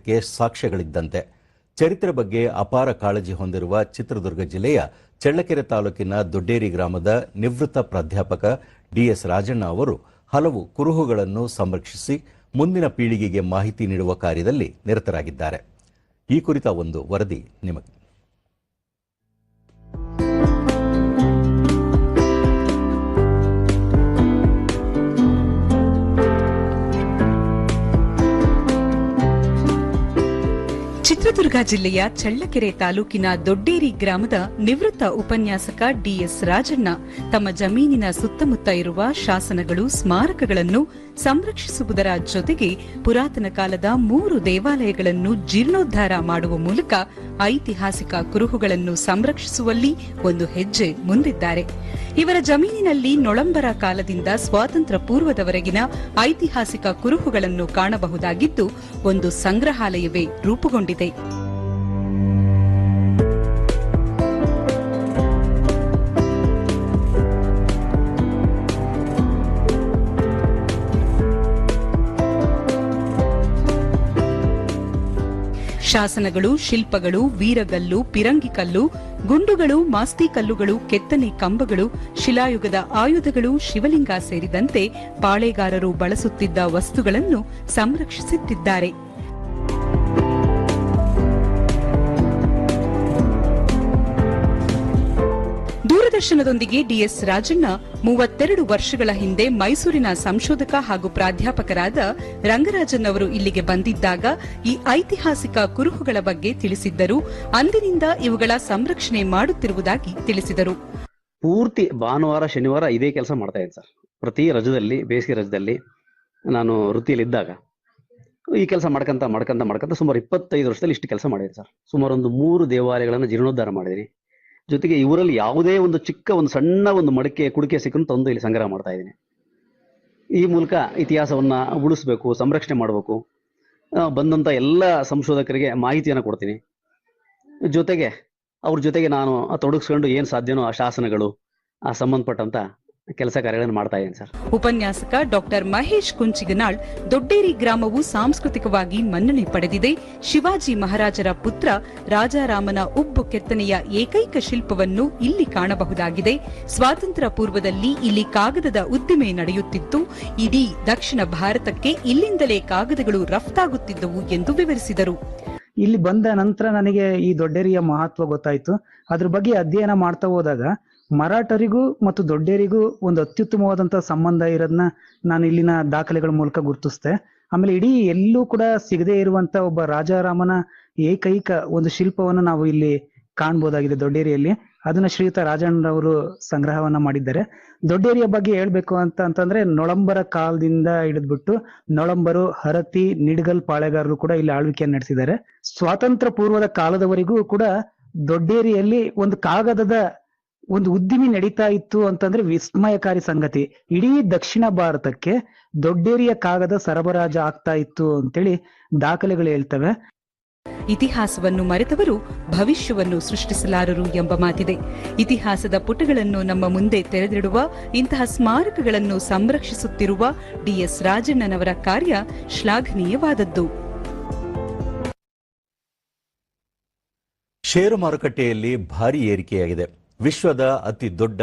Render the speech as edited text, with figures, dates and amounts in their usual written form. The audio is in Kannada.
ಸಾಮರ್ಥ್ಯಕ್ಕೆ ಸಾಕ್ಷ್ಯಗಳಿದ್ದಂತೆ. ಚರಿತ್ರೆ ಬಗ್ಗೆ ಅಪಾರ ಕಾಳಜಿ ಹೊಂದಿರುವ ಚಿತ್ರದುರ್ಗ ಜಿಲ್ಲೆಯ ಚಳ್ಳಕೆರೆ ತಾಲೂಕಿನ ದೊಡ್ಡೇರಿ ಗ್ರಾಮದ ನಿವೃತ್ತ ಪ್ರಾಧ್ಯಾಪಕ ಡಿಎಸ್ ರಾಜಣ್ಣ ಅವರು ಹಲವು ಕುರುಹುಗಳನ್ನು ಸಂರಕ್ಷಿಸಿ ಮುಂದಿನ ಪೀಳಿಗೆಗೆ ಮಾಹಿತಿ ನೀಡುವ ಕಾರ್ಯದಲ್ಲಿ ನಿರತರಾಗಿದ್ದಾರೆ. ಈ ಕುರಿತ ಒಂದು ವರದಿ ನಿಮಗೆ. ಚಿತ್ರದುರ್ಗ ಜಿಲ್ಲೆಯ ಚಳ್ಳಕೆರೆ ತಾಲೂಕಿನ ದೊಡ್ಡೇರಿ ಗ್ರಾಮದ ನಿವೃತ್ತ ಉಪನ್ಯಾಸಕ ಡಿಎಸ್ ರಾಜಣ್ಣ ತಮ್ಮ ಜಮೀನಿನ ಸುತ್ತಮುತ್ತ ಇರುವ ಶಾಸನಗಳು, ಸ್ಮಾರಕಗಳನ್ನು ಸಂರಕ್ಷಿಸುವುದರ ಜೊತೆಗೆ ಪುರಾತನ ಕಾಲದ 3 ದೇವಾಲಯಗಳನ್ನು ಜೀರ್ಣೋದ್ಧಾರ ಮಾಡುವ ಮೂಲಕ ಐತಿಹಾಸಿಕ ಕುರುಹುಗಳನ್ನು ಸಂರಕ್ಷಿಸುವಲ್ಲಿ ಒಂದು ಹೆಜ್ಜೆ ಮುಂದಿದ್ದಾರೆ. ಇವರ ಜಮೀನಿನಲ್ಲಿ ನೊಳಂಬರ ಕಾಲದಿಂದ ಸ್ವಾತಂತ್ರ್ಯ ಪೂರ್ವದವರೆಗಿನ ಐತಿಹಾಸಿಕ ಕುರುಹುಗಳನ್ನು ಕಾಣಬಹುದಾಗಿದ್ದು, ಒಂದು ಸಂಗ್ರಹಾಲಯವೇ ರೂಪುಗೊಂಡಿದೆ. ಶಾಸನಗಳು, ಶಿಲ್ಪಗಳು, ವೀರಗಲ್ಲು, ಪಿರಂಗಿಕಲ್ಲು, ಗುಂಡುಗಳು, ಮಾಸ್ತಿಕಲ್ಲುಗಳು, ಕೆತ್ತನೆ ಕಂಬಗಳು, ಶಿಲಾಯುಗದ ಆಯುಧಗಳು, ಶಿವಲಿಂಗ ಸೇರಿದಂತೆ ಪಾಳೆಗಾರರು ಬಳಸುತ್ತಿದ್ದ ವಸ್ತುಗಳನ್ನು ಸಂರಕ್ಷಿಸುತ್ತಿದ್ದಾರೆ. ದೂರದರ್ಶನದೊಂದಿಗೆ ಡಿಎಸ್ ರಾಜಣ್ಣ 32 ವರ್ಷಗಳ ಹಿಂದೆ ಮೈಸೂರಿನ ಸಂಶೋಧಕ ಹಾಗೂ ಪ್ರಾಧ್ಯಾಪಕರಾದ ರಂಗರಾಜನ್ ಅವರು ಇಲ್ಲಿಗೆ ಬಂದಿದ್ದಾಗ ಈ ಐತಿಹಾಸಿಕ ಕುರುಹುಗಳ ಬಗ್ಗೆ ತಿಳಿಸಿದ್ದರು. ಅಂದಿನಿಂದ ಇವುಗಳ ಸಂರಕ್ಷಣೆ ಮಾಡುತ್ತಿರುವುದಾಗಿ ತಿಳಿಸಿದರು. ಪೂರ್ತಿ ಭಾನುವಾರ ಶನಿವಾರ ಇದೇ ಕೆಲಸ ಮಾಡ್ತಾ ಇದ್ದೀನಿ ಸರ್. ಪ್ರತಿ ರಜದಲ್ಲಿ, ಬೇಸಿಗೆ ರಜದಲ್ಲಿ ನಾನು ವೃತ್ತಿಯಲ್ಲಿದ್ದಾಗ ಈ ಕೆಲಸ ಮಾಡ್ಕೊಂತ ಸುಮಾರು 25 ವರ್ಷದಲ್ಲಿ ಇಷ್ಟು ಕೆಲಸ ಮಾಡಿದ್ದೀನಿ ಸರ್. ಸುಮಾರು ಒಂದು 3 ದೇವಾಲಯಗಳನ್ನು ಜೀರ್ಣೋದ್ಧಾರ ಮಾಡಿದ್ದೀನಿ. ಜೊತೆಗೆ ಇವರಲ್ಲಿ ಯಾವುದೇ ಒಂದು ಚಿಕ್ಕ ಒಂದು ಸಣ್ಣ ಒಂದು ಮಡಿಕೆ ಕುಡಿಕೆ ಸಿಕ್ಕನ್ನು ತಂದು ಇಲ್ಲಿ ಸಂಗ್ರಹ ಮಾಡ್ತಾ ಇದ್ದೀನಿ. ಈ ಮೂಲಕ ಇತಿಹಾಸವನ್ನ ಉಳಿಸ್ಬೇಕು, ಸಂರಕ್ಷಣೆ ಮಾಡಬೇಕು. ಬಂದಂತ ಎಲ್ಲ ಸಂಶೋಧಕರಿಗೆ ಮಾಹಿತಿಯನ್ನು ಕೊಡ್ತೀನಿ. ಜೊತೆಗೆ ಅವ್ರ ಜೊತೆಗೆ ನಾನು ತೊಡಗಿಸ್ಕೊಂಡು ಏನ್ ಸಾಧ್ಯನೋ ಆ ಶಾಸನಗಳು, ಆ ಸಂಬಂಧಪಟ್ಟಂತ ಕೆಲಸ ಕಾರ್ಯಗಳನ್ನು ಮಾಡ್ತಾ ಇದ್ದೀನಿ ಸರ್. ಉಪನ್ಯಾಸಕ ಡಾಕ್ಟರ್ ಮಹೇಶ್ ಕುಂಚಿಗನಾಳ್, ದೊಡ್ಡೇರಿ ಗ್ರಾಮವು ಸಾಂಸ್ಕೃತಿಕವಾಗಿ ಮನ್ನಣೆ ಪಡೆದಿದೆ. ಶಿವಾಜಿ ಮಹಾರಾಜರ ಪುತ್ರ ರಾಜಾರಾಮನ ಉಬ್ಬು ಕೆತ್ತನೆಯ ಏಕೈಕ ಶಿಲ್ಪವನ್ನು ಇಲ್ಲಿ ಕಾಣಬಹುದಾಗಿದೆ. ಸ್ವಾತಂತ್ರ್ಯ ಪೂರ್ವದಲ್ಲಿ ಇಲ್ಲಿ ಕಾಗದದ ಉದ್ದಿಮೆ ನಡೆಯುತ್ತಿತ್ತು. ಇಡೀ ದಕ್ಷಿಣ ಭಾರತಕ್ಕೆ ಇಲ್ಲಿಂದಲೇ ಕಾಗದಗಳು ರಫ್ತಾಗುತ್ತಿದ್ದವು ಎಂದು ವಿವರಿಸಿದರು. ಇಲ್ಲಿ ಬಂದ ನಂತರ ನನಗೆ ಈ ದೊಡ್ಡೇರಿಯ ಮಹತ್ವ ಗೊತ್ತಾಯ್ತು. ಅದ್ರ ಬಗ್ಗೆ ಅಧ್ಯಯನ ಮಾಡ್ತಾ ಹೋದಾಗ ಮರಾಠರಿಗೂ ಮತ್ತು ದೊಡ್ಡೇರಿಗೂ ಒಂದು ಅತ್ಯುತ್ತಮವಾದಂತಹ ಸಂಬಂಧ ಇರೋದನ್ನ ನಾನು ಇಲ್ಲಿನ ದಾಖಲೆಗಳ ಮೂಲಕ ಗುರುತಿಸ್ದೆ. ಆಮೇಲೆ ಇಡೀ ಎಲ್ಲೂ ಕೂಡ ಸಿಗದೆ ಇರುವಂತ ಒಬ್ಬ ರಾಜಾರಾಮನ ಏಕೈಕ ಒಂದು ಶಿಲ್ಪವನ್ನು ನಾವು ಇಲ್ಲಿ ಕಾಣಬಹುದಾಗಿದೆ ದೊಡ್ಡೇರಿಯಲ್ಲಿ. ಅದನ್ನ ಶ್ರೀಯುತ ರಾಜಣ್ಣರವರು ಸಂಗ್ರಹವನ್ನ ಮಾಡಿದ್ದಾರೆ. ದೊಡ್ಡೇರಿಯ ಬಗ್ಗೆ ಹೇಳ್ಬೇಕು ಅಂತಂದ್ರೆ ನೊಳಂಬರ ಕಾಲದಿಂದ ಹಿಡಿದ್ಬಿಟ್ಟು ನೊಳಂಬರು, ಹರತಿ, ನಿಡಗಲ್ ಪಾಳೆಗಾರರು ಕೂಡ ಇಲ್ಲಿ ಆಳ್ವಿಕೆಯನ್ನು ನಡೆಸಿದ್ದಾರೆ. ಸ್ವಾತಂತ್ರ್ಯ ಪೂರ್ವದ ಕಾಲದವರೆಗೂ ಕೂಡ ದೊಡ್ಡೇರಿಯಲ್ಲಿ ಒಂದು ಕಾಗದದ ಒಂದು ಉದ್ದಿಮೆ ನಡೀತಾ ಇತ್ತು ಅಂತಂದ್ರೆ ವಿಸ್ಮಯಕಾರಿ ಸಂಗತಿ. ಇಡೀ ದಕ್ಷಿಣ ಭಾರತಕ್ಕೆ ದೊಡ್ಡೇರಿಯ ಕಾಗದ ಸರಬರಾಜು ಆಗ್ತಾ ಇತ್ತು ಅಂತೇಳಿ ದಾಖಲೆಗಳು ಹೇಳ್ತವೆ. ಇತಿಹಾಸವನ್ನು ಮರೆತವರು ಭವಿಷ್ಯವನ್ನು ಸೃಷ್ಟಿಸಲಾರರು ಎಂಬ ಮಾತಿದೆ. ಇತಿಹಾಸದ ಪುಟಗಳನ್ನು ನಮ್ಮ ಮುಂದೆ ತೆರೆದಿಡುವ ಇಂತಹ ಸ್ಮಾರಕಗಳನ್ನು ಸಂರಕ್ಷಿಸುತ್ತಿರುವ ಡಿಎಸ್ ರಾಜಣ್ಣನವರ ಕಾರ್ಯ ಶ್ಲಾಘನೀಯವಾದದ್ದು. ಷೇರು ಮಾರುಕಟ್ಟೆಯಲ್ಲಿ ಭಾರೀ ಏರಿಕೆಯಾಗಿದೆ. ವಿಶ್ವದ ಅತಿ ದೊಡ್ಡ